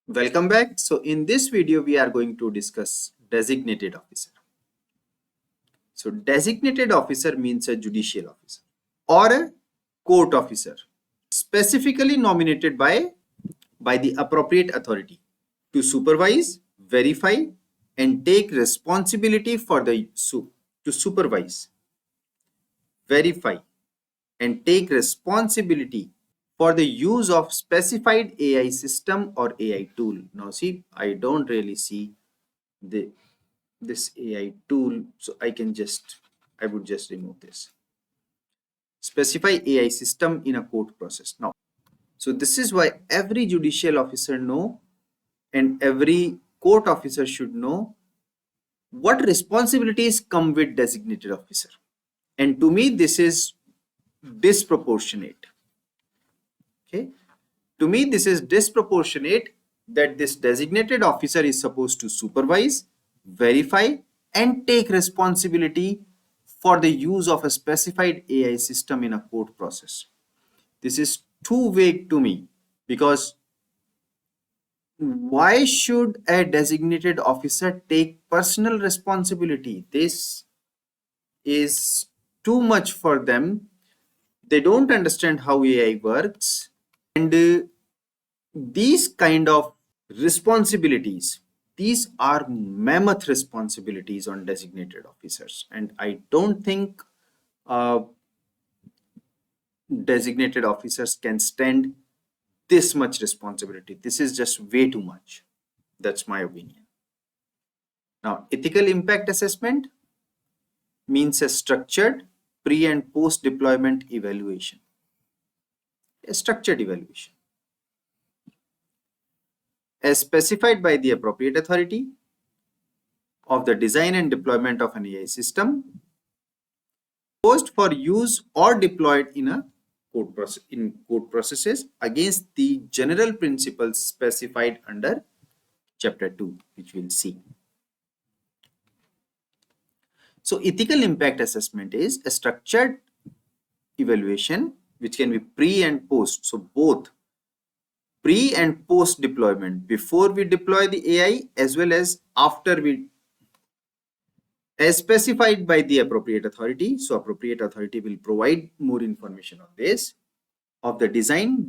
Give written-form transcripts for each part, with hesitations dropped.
Welcome back. So in this video, we are going to discuss designated officer. So designated officer means a judicial officer or a court officer specifically nominated by the appropriate authority to supervise, verify, and take responsibility for to supervise, verify, and take responsibility for the use of specified AI system or AI tool. Now see, I don't really see this AI tool, so I would just remove this. Specify AI system in a court process. Now, so this is why every judicial officer know and every court officer should know what responsibilities come with designated officer. And to me, this is disproportionate. Okay, to me, this is disproportionate that this designated officer is supposed to supervise, verify, and take responsibility for the use of a specified AI system in a court process. This is too vague to me, because why should a designated officer take personal responsibility? This is too much for them. They don't understand how AI works, and these kind of responsibilities, these are mammoth responsibilities on designated officers, and I don't think designated officers can stand this much responsibility. This is just way too much. That's my opinion. Now, ethical impact assessment means a structured pre and post deployment evaluation. A structured evaluation as specified by the appropriate authority of the design and deployment of an AI system, proposed for use or deployed in a court processes against the general principles specified under chapter 2, which we'll see. So ethical impact assessment is a structured evaluation which can be pre and post. So both pre and post deployment, before we deploy the AI as well as after we, as specified by the appropriate authority. So appropriate authority will provide more information on this, of the design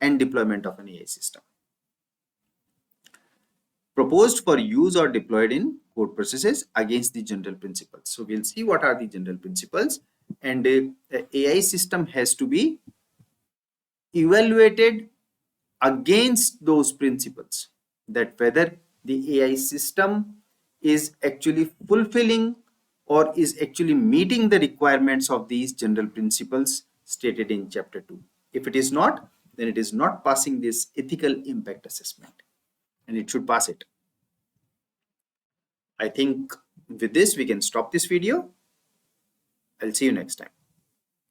and deployment of an AI system proposed for use or deployed in court processes against the general principles. So we'll see what are the general principles, and the AI system has to be evaluated against those principles, that whether the AI system is actually fulfilling or is actually meeting the requirements of these general principles stated in chapter 2. If it is not, then it is not passing this ethical impact assessment, and it should pass it. I think with this we can stop this video. I'll see you next time.